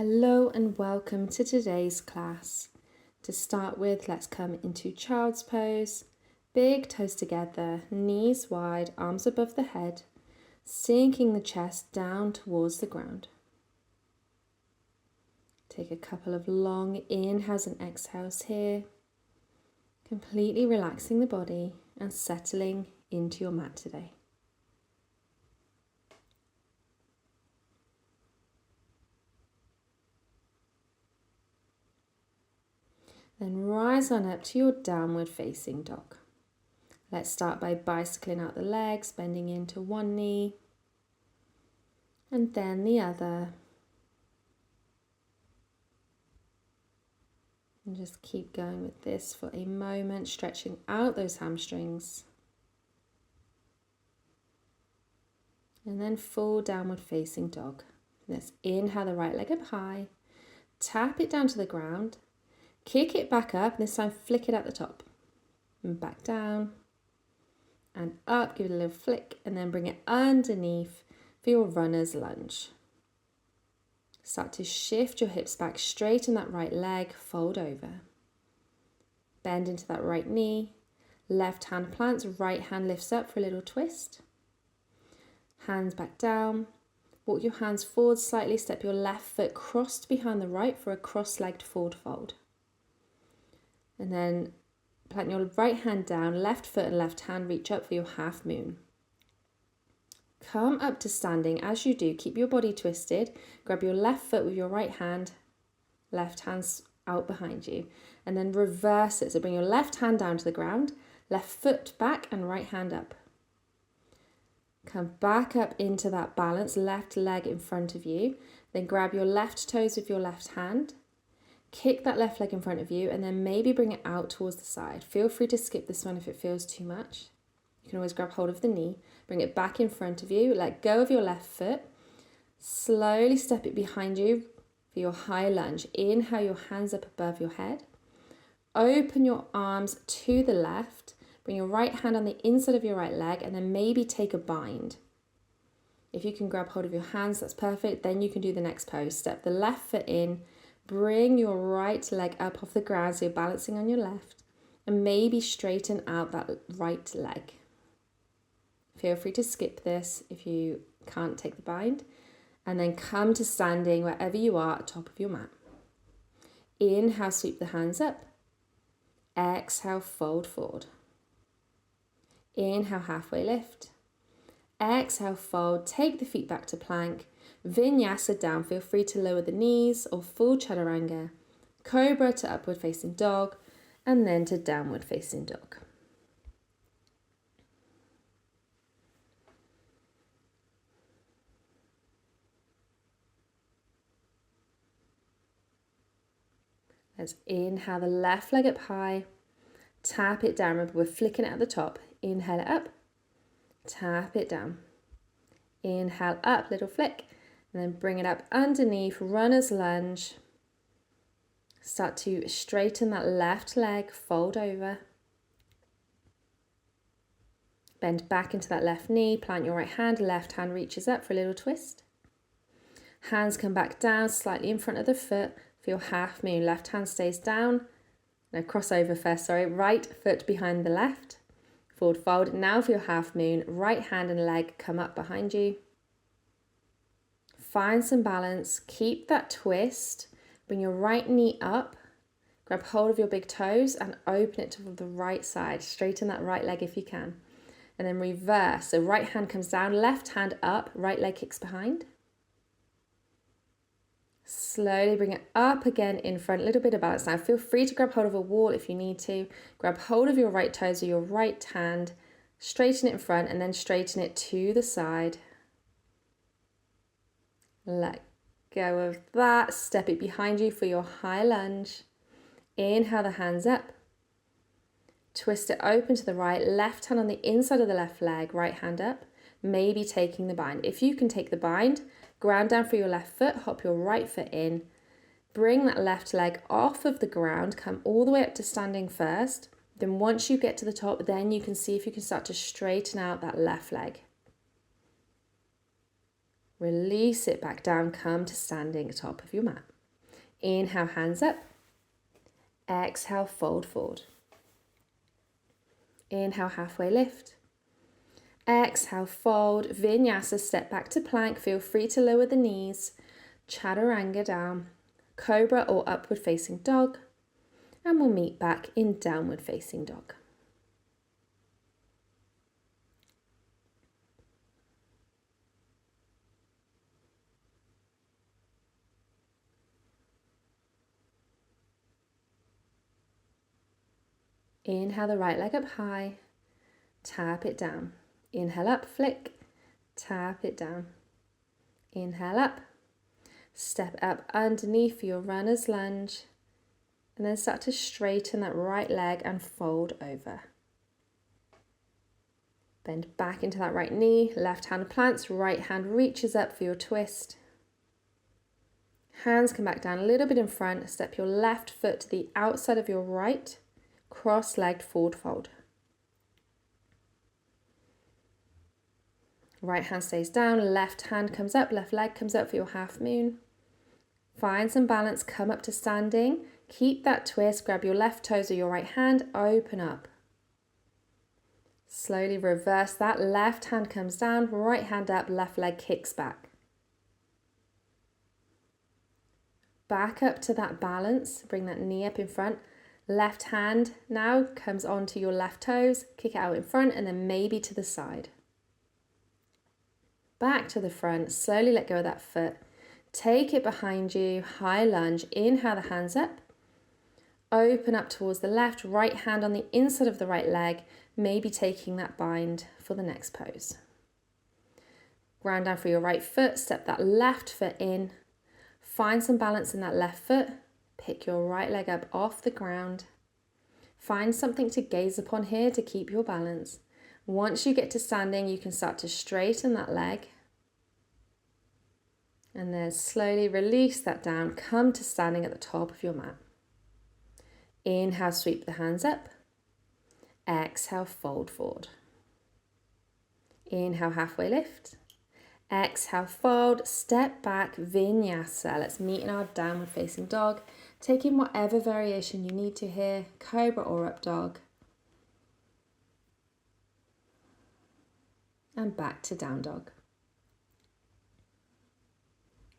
Hello and welcome to today's class. To start with, let's come into child's pose. Big toes together, knees wide, arms above the head, sinking the chest down towards the ground. Take a couple of long inhales and exhales here, completely relaxing the body and settling into your mat today. Then rise on up to your downward facing dog. Let's start by bicycling out the legs, bending into one knee and then the other. And just keep going with this for a moment, stretching out those hamstrings. And then full downward facing dog. Let's inhale the right leg up high, tap it down to the ground, kick it back up, and this time flick it at the top. And back down and up, give it a little flick, and then bring it underneath for your runner's lunge. Start to shift your hips back, straighten that right leg, fold over. Bend into that right knee, left hand plants, right hand lifts up for a little twist. Hands back down, walk your hands forward slightly, step your left foot crossed behind the right for a cross-legged forward fold. And then plant your right hand down, left foot and left hand reach up for your half moon. Come up to standing. As you do, keep your body twisted. Grab your left foot with your right hand, left hand's out behind you. And then reverse it. So bring your left hand down to the ground, left foot back and right hand up. Come back up into that balance, left leg in front of you. Then grab your left toes with your left hand. Kick that left leg in front of you and then maybe bring it out towards the side. Feel free to skip this one if it feels too much. You can always grab hold of the knee, bring it back in front of you, let go of your left foot, slowly step it behind you for your high lunge. Inhale your hands up above your head, open your arms to the left, bring your right hand on the inside of your right leg and then maybe take a bind. If you can grab hold of your hands, that's perfect. Then you can do the next pose. Step the left foot in, bring your right leg up off the ground so you're balancing on your left and maybe straighten out that right leg. Feel free to skip this if you can't take the bind and then come to standing wherever you are at the top of your mat. Inhale, sweep the hands up. Exhale, fold forward. Inhale, halfway lift. Exhale, fold. Take the feet back to plank. Vinyasa down, feel free to lower the knees or full chaturanga, cobra to upward facing dog, and then to downward facing dog. Let's inhale the left leg up high, tap it down, remember we're flicking it at the top, inhale it up, tap it down, inhale up, little flick, and then bring it up underneath, runner's lunge. Start to straighten that left leg, fold over. Bend back into that left knee, plant your right hand, left hand reaches up for a little twist. Hands come back down, slightly in front of the foot for your half moon. Left hand stays down. No, cross over first, sorry. Right foot behind the left. Forward fold. Now for your half moon, right hand and leg come up behind you. Find some balance, keep that twist, bring your right knee up, grab hold of your big toes and open it to the right side. Straighten that right leg if you can. And then reverse, so right hand comes down, left hand up, right leg kicks behind. Slowly bring it up again in front, a little bit of balance. Now feel free to grab hold of a wall if you need to. Grab hold of your right toes with your right hand, straighten it in front and then straighten it to the side. Let go of that, step it behind you for your high lunge. Inhale the hands up. Twist it open to the right, left hand on the inside of the left leg, right hand up, maybe taking the bind. If you can take the bind, ground down for your left foot, hop your right foot in, bring that left leg off of the ground, come all the way up to standing first. Then once you get to the top, then you can see if you can start to straighten out that left leg. Release it back down, come to standing atop of your mat. Inhale, hands up. Exhale, fold forward. Inhale, halfway lift. Exhale, fold. Vinyasa, step back to plank. Feel free to lower the knees. Chaturanga down. Cobra or upward facing dog. And we'll meet back in downward facing dog. Inhale the right leg up high. Tap it down. Inhale up, flick. Tap it down. Inhale up. Step up underneath for your runner's lunge. And then start to straighten that right leg and fold over. Bend back into that right knee. Left hand plants, right hand reaches up for your twist. Hands come back down a little bit in front. Step your left foot to the outside of your right. Cross-legged forward fold. Right hand stays down, left hand comes up, left leg comes up for your half moon. Find some balance, come up to standing. Keep that twist, grab your left toes or your right hand, open up. Slowly reverse that, left hand comes down, right hand up, left leg kicks back. Back up to that balance, bring that knee up in front. Left hand now comes onto your left toes, kick it out in front and then maybe to the side. Back to the front, slowly let go of that foot. Take it behind you, high lunge, inhale the hands up. Open up towards the left, right hand on the inside of the right leg, maybe taking that bind for the next pose. Ground down for your right foot, step that left foot in. Find some balance in that left foot. Pick your right leg up off the ground. Find something to gaze upon here to keep your balance. Once you get to standing, you can start to straighten that leg. And then slowly release that down. Come to standing at the top of your mat. Inhale, sweep the hands up. Exhale, fold forward. Inhale, halfway lift. Exhale, fold, step back, vinyasa. Let's meet in our downward facing dog. Taking whatever variation you need to here, cobra or up dog. And back to down dog.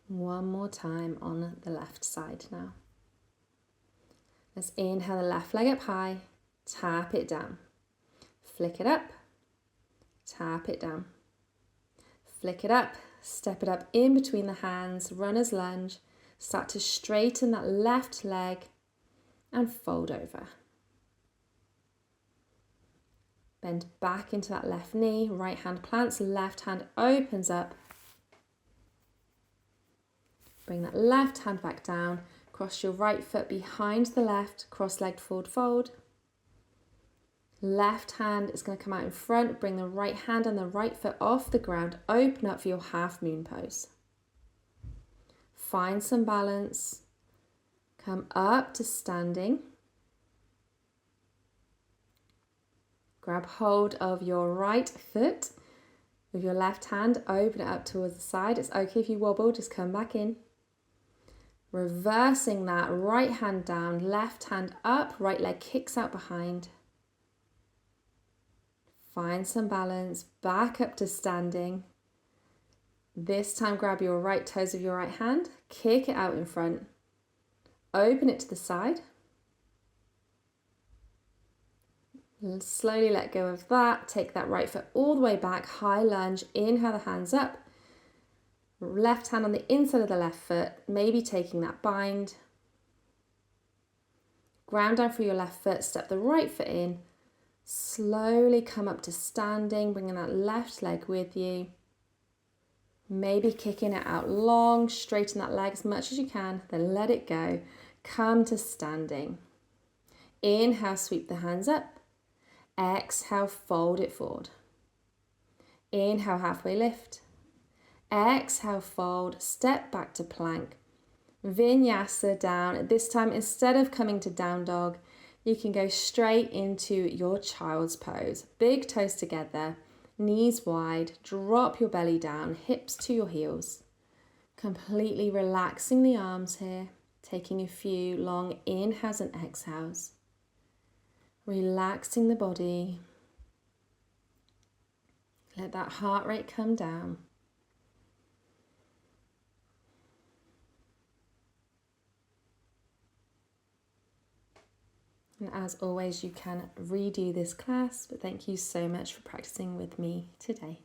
One more time on the left side now. Let's inhale the left leg up high, tap it down. Flick it up, tap it down. Flick it up, step it up in between the hands, runner's lunge. Start to straighten that left leg and fold over. Bend back into that left knee, right hand plants, left hand opens up. Bring that left hand back down, cross your right foot behind the left, cross-legged forward fold. Left hand is going to come out in front, bring the right hand and the right foot off the ground, open up for your half moon pose. Find some balance, come up to standing. Grab hold of your right foot with your left hand, open it up towards the side. It's okay if you wobble, just come back in. Reversing that, right hand down, left hand up, right leg kicks out behind. Find some balance, back up to standing. This time grab your right toes of your right hand, kick it out in front, open it to the side. And slowly let go of that, take that right foot all the way back, high lunge, inhale the hands up. Left hand on the inside of the left foot, maybe taking that bind. Ground down for your left foot, step the right foot in. Slowly come up to standing, bringing that left leg with you. Maybe kicking it out long, straighten that leg as much as you can, then let it go. Come to standing. Inhale, sweep the hands up. Exhale, fold it forward. Inhale, halfway lift. Exhale, fold, step back to plank. Vinyasa down. This time, instead of coming to down dog, you can go straight into your child's pose. Big toes together. knees wide, drop your belly down, hips to your heels. Completely relaxing the arms here, taking a few long inhales and exhales. Relaxing the body. Let that heart rate come down. And as always, you can redo this class, but thank you so much for practicing with me today.